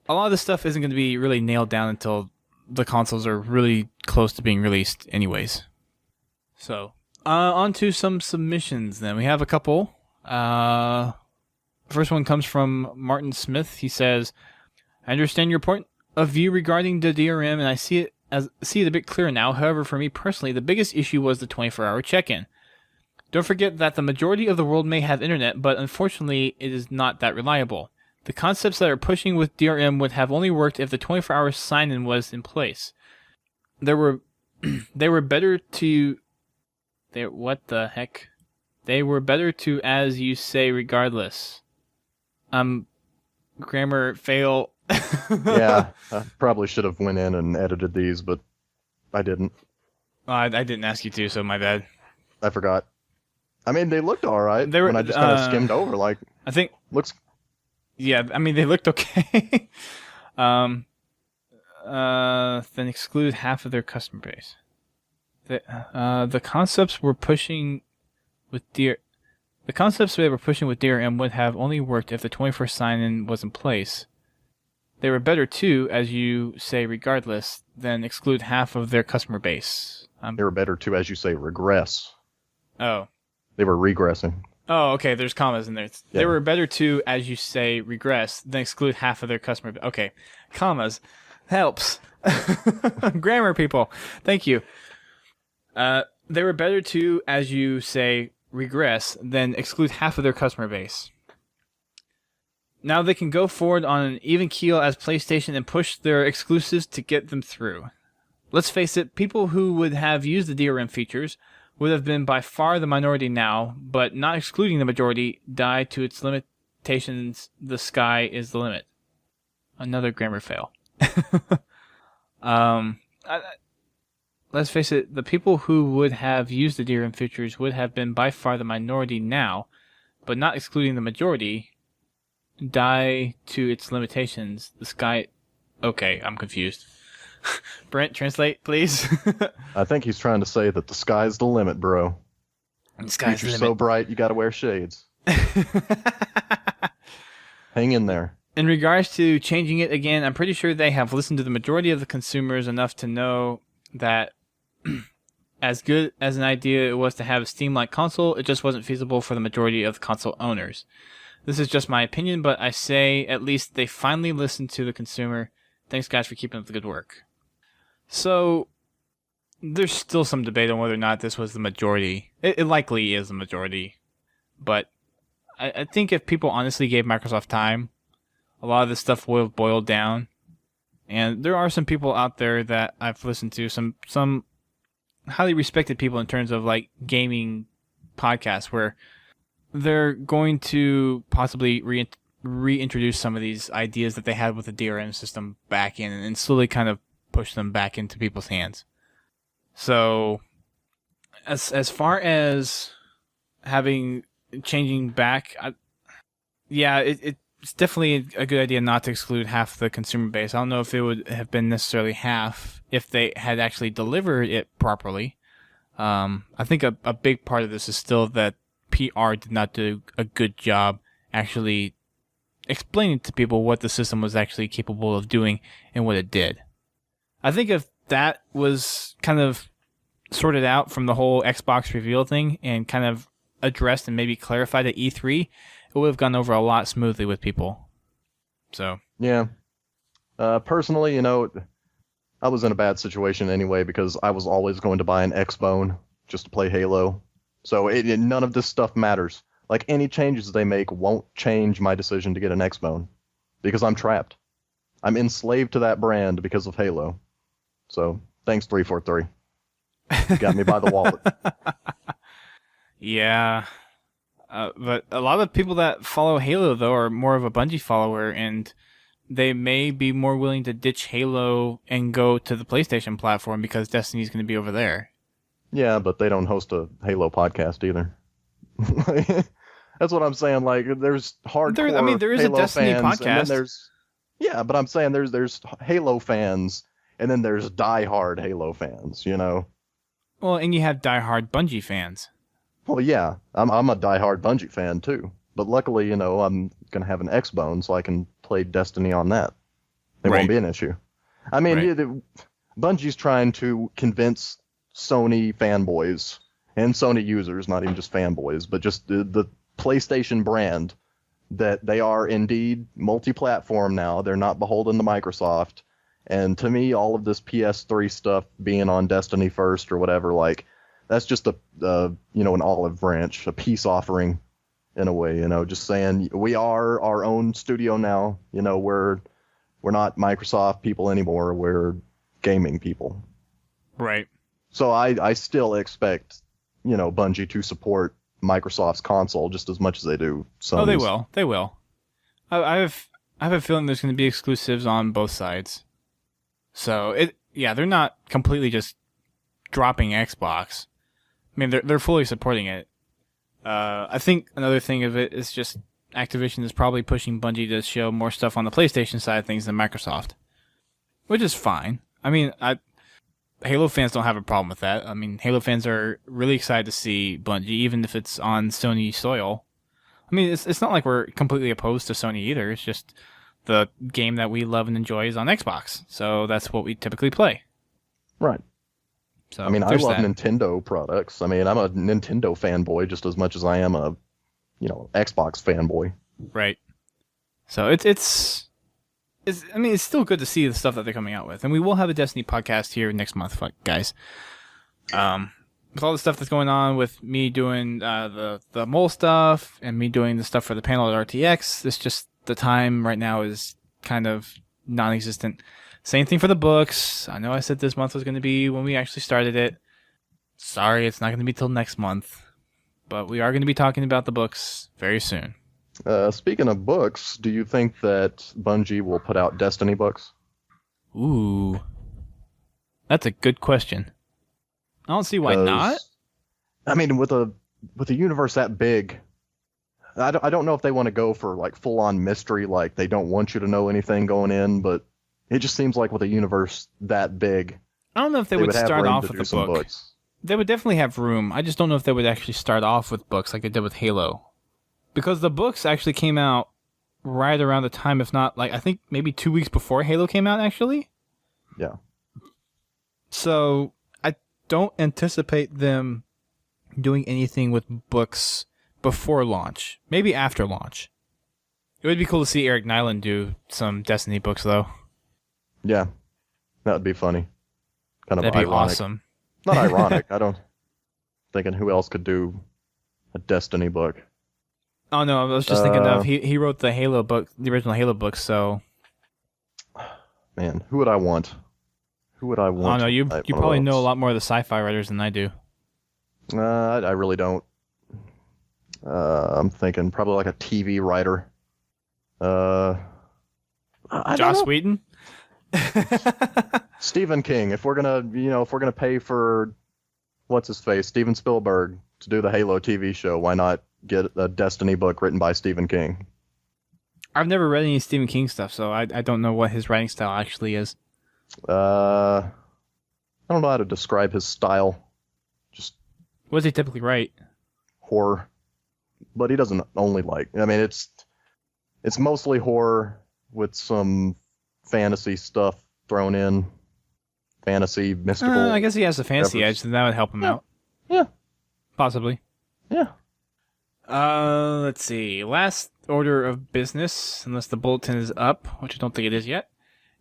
a lot of this stuff isn't going to be really nailed down until the consoles are really close to being released anyways. So, on to some submissions then. We have a couple. First one comes from Martin Smith. He says, I understand your point of view regarding the DRM, and I see it a bit clearer now. However, for me personally, the biggest issue was the 24-hour check-in. Don't forget that the majority of the world may have internet, but unfortunately, it is not that reliable. The concepts that are pushing with DRM would have only worked if the 24-hour sign-in was in place. They were better to... what the heck? They were better to, as you say, regardless. Grammar fail. Yeah, I probably should have went in and edited these, but I didn't. I didn't ask you to, so my bad. I forgot. I mean, they looked all right They were, when I just kind of skimmed over. Like, I think. looks. Yeah, I mean they looked okay. Then exclude half of their customer base. The concepts they were pushing with DRM would have only worked if the 21st sign-in was in place. They were better too, as you say, regardless, than exclude half of their customer base. They were better too, as you say, regress. Oh. They were regressing. Oh, okay, there's commas in there. Yeah. They were better to, as you say, regress, than exclude half of their customer base. Okay, commas. Helps. Grammar people. Thank you. They were better to, as you say, regress, than exclude half of their customer base. Now they can go forward on an even keel as PlayStation and push their exclusives to get them through. Let's face it, people who would have used the DRM features would have been by far the minority now, but not excluding the majority die to its limitations. The sky is the limit. Another grammar fail. Let's face it, the people who would have used the DRM features would have been by far the minority now, but not excluding the majority die to its limitations. The sky... Okay, I'm confused. Brent, translate, please. I think he's trying to say that the sky's the limit, bro. The sky's the Future's limit. so bright, you gotta wear shades. Hang in there. In regards to changing it again, I'm pretty sure they have listened to the majority of the consumers enough to know that as good as an idea it was to have a Steam-like console, it just wasn't feasible for the majority of the console owners. This is just my opinion, but I say at least they finally listened to the consumer. Thanks, guys, for keeping up the good work. So, there's still some debate on whether or not this was the majority. It likely is the majority. But I think if people honestly gave Microsoft time, a lot of this stuff would have boiled down. And there are some people out there that I've listened to, some highly respected people in terms of like gaming podcasts, where they're going to possibly reintroduce some of these ideas that they had with the DRM system back in and slowly kind of push them back into people's hands. So as far as changing back, it's definitely a good idea not to exclude half the consumer base. I don't know if it would have been necessarily half if they had actually delivered it properly. I think a big part of this is still that PR did not do a good job actually explaining to people what the system was actually capable of doing and what it did. I think if that was kind of sorted out from the whole Xbox reveal thing and kind of addressed and maybe clarified at E3, it would have gone over a lot smoothly with people. So yeah. Personally, I was in a bad situation anyway because I was always going to buy an Xbone just to play Halo. So none of this stuff matters. Like, any changes they make won't change my decision to get an Xbone because I'm trapped. I'm enslaved to that brand because of Halo. So, thanks 343. You got me by the wallet. Yeah. But a lot of people that follow Halo, though, are more of a Bungie follower, and they may be more willing to ditch Halo and go to the PlayStation platform because Destiny's going to be over there. Yeah, but they don't host a Halo podcast either. That's what I'm saying. Like, there's hardcore there is Halo a Destiny fans, podcast. And then but I'm saying there's Halo fans, and then there's diehard Halo fans, Well, and you have diehard Bungie fans. Well, yeah, I'm a diehard Bungie fan too. But luckily, I'm gonna have an Xbone, so I can play Destiny on that. It won't be an issue. I mean, Bungie's trying to convince Sony fanboys and Sony users, not even just fanboys, but just the PlayStation brand, that they are indeed multi-platform now. They're not beholden to Microsoft. And to me, all of this PS3 stuff being on Destiny first or whatever, like, that's just an olive branch, a peace offering in a way, just saying we are our own studio now. We're not Microsoft people anymore. We're gaming people. Right. So I still expect, Bungie to support Microsoft's console just as much as they do Sony's. Oh, they will. They will. I have a feeling there's going to be exclusives on both sides. So they're not completely just dropping Xbox. I mean, they're fully supporting it. I think another thing of it is just Activision is probably pushing Bungie to show more stuff on the PlayStation side of things than Microsoft, which is fine. I mean, Halo fans don't have a problem with that. I mean, Halo fans are really excited to see Bungie, even if it's on Sony soil. I mean, it's not like we're completely opposed to Sony either. It's just the game that we love and enjoy is on Xbox, so that's what we typically play. Right. So I mean, I love Nintendo products. I mean, I'm a Nintendo fanboy just as much as I am a, Xbox fanboy. Right. So it's still good to see the stuff that they're coming out with, and we will have a Destiny podcast here next month, guys. With all the stuff that's going on with me doing the mole stuff and me doing the stuff for the panel at RTX, it's just the time right now is kind of non-existent. Same thing for the books. I know I said this month was going to be when we actually started it. Sorry, it's not going to be till next month. But we are going to be talking about the books very soon. Speaking of books, do you think that Bungie will put out Destiny books? Ooh. That's a good question. I don't see why not. I mean, with a universe that big, I don't know if they want to go for like full-on mystery, like they don't want you to know anything going in, but it just seems like with a universe that big, I don't know if they would start off with a book. Books. They would definitely have room. I just don't know if they would actually start off with books like they did with Halo. Because the books actually came out right around the time, if not, like, I think maybe 2 weeks before Halo came out, actually. Yeah. So, I don't anticipate them doing anything with books before launch. Maybe after launch. It would be cool to see Eric Nyland do some Destiny books, though. Yeah. That would be funny. Kind of That'd be ironic. awesome. Not ironic. Thinking who else could do a Destiny book. Oh no, I was just thinking of he wrote the Halo book, the original Halo book. So, man, who would I want? Oh no, you probably know a lot more of the sci-fi writers than I do. I really don't. I'm thinking probably like a TV writer. Joss Whedon. Stephen King. If we're gonna pay for what's his face, Steven Spielberg, to do the Halo TV show, why not get a Destiny book written by Stephen King? I've never read any Stephen King stuff, so I don't know what his writing style actually is. I don't know how to describe his style. Just what does he typically write? Horror, but he doesn't only it's mostly horror with some fantasy stuff thrown in. Fantasy, mystical. I guess he has a fantasy edge, then that would help him out. Yeah. Possibly. Yeah. Let's see. Last order of business, unless the bulletin is up, which I don't think it is yet,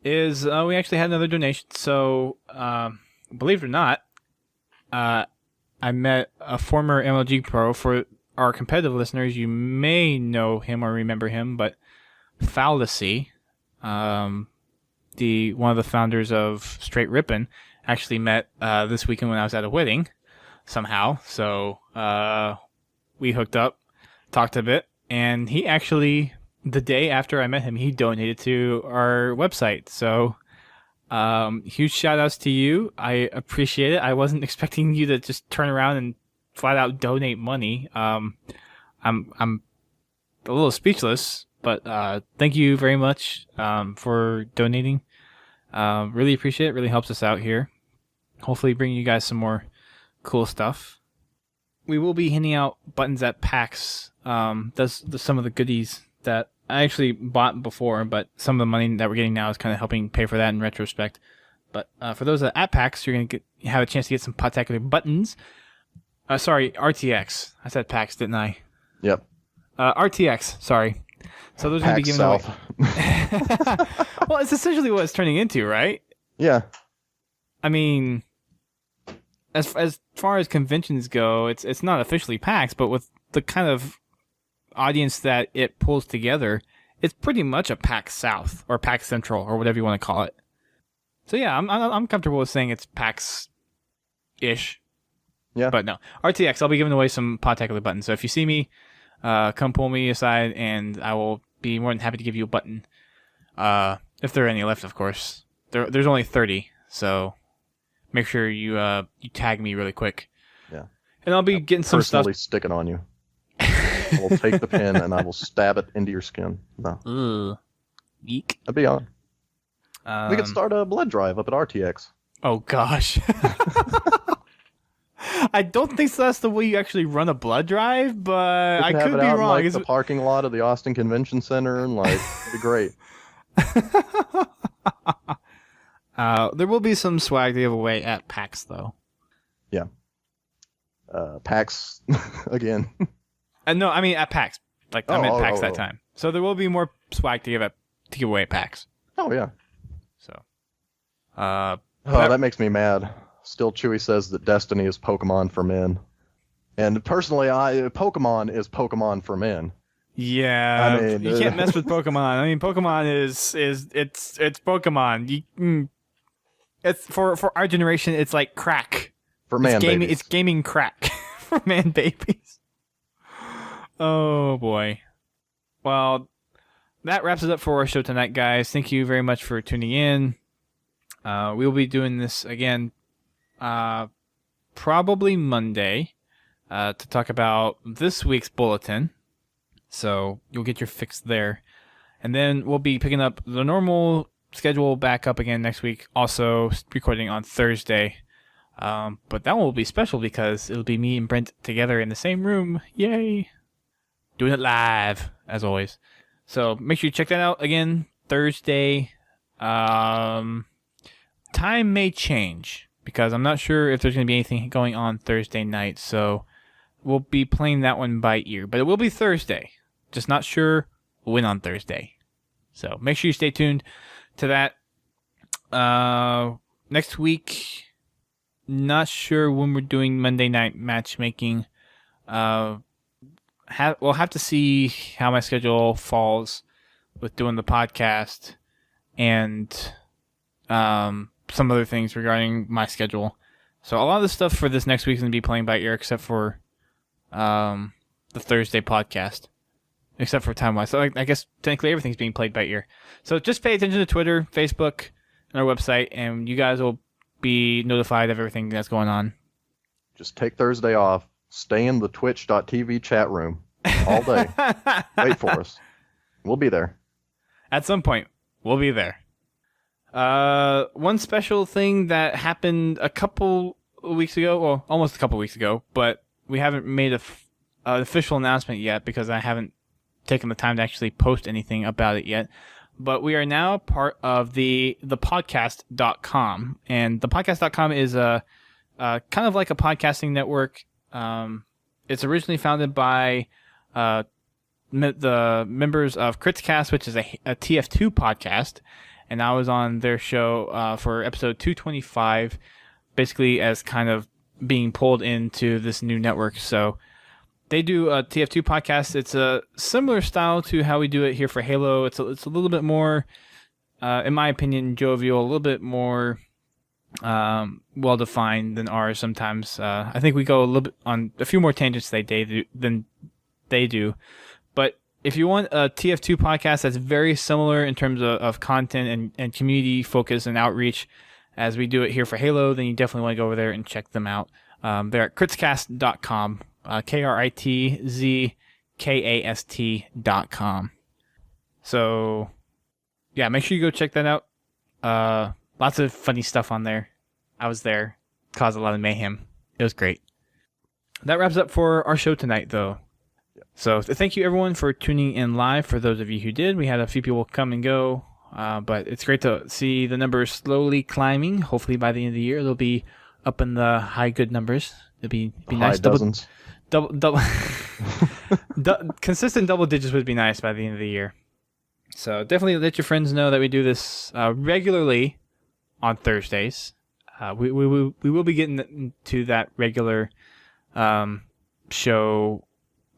is we actually had another donation. So, believe it or not, I met a former MLG pro. For our competitive listeners, you may know him or remember him, but Fallacy, one of the founders of Straight Rippin', actually met this weekend when I was at a wedding somehow. So we hooked up, talked a bit, and he actually, the day after I met him, he donated to our website. So huge shout outs to you. I appreciate it. I wasn't expecting you to just turn around and flat out donate money. I'm a little speechless, but thank you very much for donating. Really appreciate it. Really helps us out here. Hopefully bring you guys some more cool stuff. We will be handing out buttons at PAX. That's some of the goodies that I actually bought before, but some of the money that we're getting now is kind of helping pay for that in retrospect. But for those at PAX, you're going to have a chance to get some Podtacular buttons. Sorry, RTX. I said PAX, didn't I? Yep. RTX, sorry. So those are going to be given away. Well, it's essentially what it's turning into, right? Yeah. I mean, as far as conventions go, it's not officially PAX, but with the kind of audience that it pulls together, it's pretty much a PAX South or PAX Central or whatever you want to call it. So yeah, I'm comfortable with saying it's PAX-ish. Yeah. But no, RTX. I'll be giving away some Podtacular buttons. So if you see me, come pull me aside, and I will be more than happy to give you a button. If there are any left, of course. There's only 30, so make sure you tag me really quick. Yeah. And I'll be getting some stuff. Personally stick it on you. I will take the pen and I will stab it into your skin. No. Ugh. Eek. I'll be on. We could start a blood drive up at RTX. Oh, gosh. I don't think so that's the way you actually run a blood drive, but I could be wrong. Like the parking lot of the Austin Convention Center, and it'd be great. There will be some swag to give away at PAX, though. Yeah. PAX again. No, I mean at PAX. Like I'm at PAX that time, so there will be more swag to give away at PAX. Oh yeah. So. That makes me mad. Still, Chewy says that Destiny is Pokemon for men, and personally, Pokemon is Pokemon for men. Yeah, I mean, you can't mess with Pokemon. I mean, Pokemon is it's Pokemon. It's for our generation. It's like crack for man babies. It's gaming crack for man babies. Oh boy. Well, that wraps it up for our show tonight, guys. Thank you very much for tuning in. We will be doing this again, probably Monday, to talk about this week's bulletin. So you'll get your fix there. And then we'll be picking up the normal schedule back up again next week. Also recording on Thursday. But that one will be special because it'll be me and Brent together in the same room. Yay! Doing it live, as always. So make sure you check that out again Thursday. Time may change because I'm not sure if there's going to be anything going on Thursday night. So we'll be playing that one by ear. But it will be Thursday. Just not sure when on Thursday. So make sure you stay tuned to that. Next week, not sure when we're doing Monday night matchmaking. We'll have to see how my schedule falls with doing the podcast and some other things regarding my schedule. So a lot of the stuff for this next week is going to be playing by ear, except for the Thursday podcast, except for time-wise. So I guess technically everything's being played by ear. So just pay attention to Twitter, Facebook, and our website, and you guys will be notified of everything that's going on. Just take Thursday off. Stay in the twitch.tv chat room all day. Wait for us. We'll be there. At some point, we'll be there. One special thing that happened a couple weeks ago, well, almost a couple weeks ago, but we haven't made an official announcement yet because I haven't taken the time to actually post anything about it yet. But we are now part of the podcast.com, and the podcast.com is kind of like a podcasting network. It's originally founded by the members of Critscast, which is a TF2 podcast, and I was on their show for episode 225, basically as kind of being pulled into this new network. So they do a TF2 podcast. It's a similar style to how we do it here for Halo. It's a little bit more, in my opinion, jovial, a little bit more well-defined than ours sometimes. I think we go a little bit on a few more tangents than they do. But if you want a TF2 podcast that's very similar in terms of content and community focus and outreach as we do it here for Halo, then you definitely want to go over there and check them out. They're at kritscast.com, KRITZKAST.com. So, yeah, make sure you go check that out. Lots of funny stuff on there. I was there. Caused a lot of mayhem. It was great. That wraps up for our show tonight, though. So thank you, everyone, for tuning in live. For those of you who did, we had a few people come and go. But it's great to see the numbers slowly climbing. Hopefully by the end of the year, they'll be up in the high good numbers. It'll be nice. Dozens. Double consistent double digits would be nice by the end of the year. So definitely let your friends know that we do this regularly on Thursdays. We will be getting to that regular show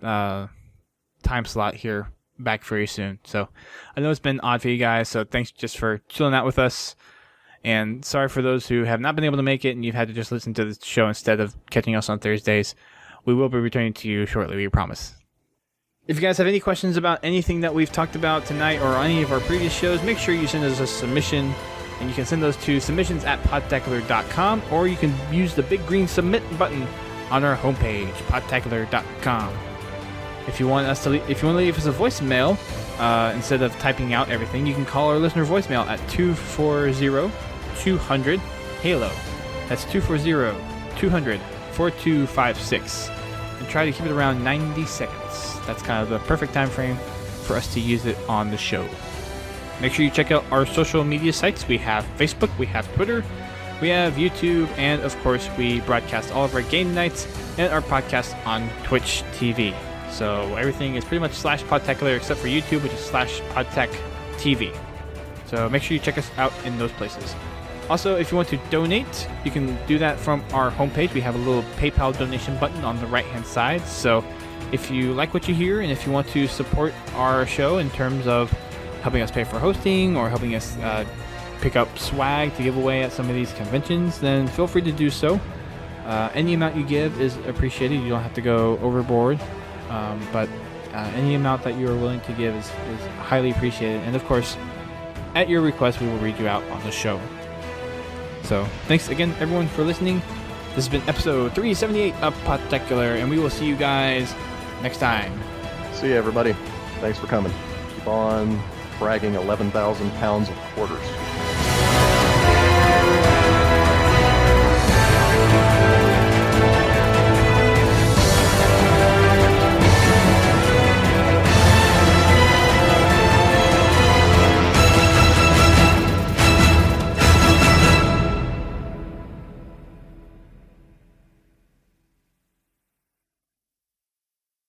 time slot here back very soon. So I know it's been odd for you guys, so thanks just for chilling out with us. And sorry for those who have not been able to make it and you've had to just listen to the show instead of catching us on Thursdays. We will be returning to you shortly, we promise. If you guys have any questions about anything that we've talked about tonight or any of our previous shows, make sure you send us a submission. And you can send those to submissions@podtacular.com, or you can use the big green submit button on our homepage, podtacular.com. If you want to leave us a voicemail instead of typing out everything, you can call our listener voicemail at 240-200-HALO. That's 240-200-4256. And try to keep it around 90 seconds. That's kind of the perfect time frame for us to use it on the show. Make sure you check out our social media sites. We have Facebook, we have Twitter, we have YouTube, and of course we broadcast all of our game nights and our podcasts on Twitch TV. So everything is pretty much /Podtacular except for YouTube, which is /PodTech.TV. So make sure you check us out in those places. Also, if you want to donate, you can do that from our homepage. We have a little PayPal donation button on the right-hand side. So if you like what you hear and if you want to support our show in terms of helping us pay for hosting or helping us pick up swag to give away at some of these conventions, then feel free to do so. Any amount you give is appreciated. You don't have to go overboard, but any amount that you are willing to give is highly appreciated. And of course, at your request, we will read you out on the show. So thanks again, everyone, for listening. This has been episode 378 of Podtacular, and we will see you guys next time. See you, everybody. Thanks for coming. Keep on fragging 11,000 pounds of quarters.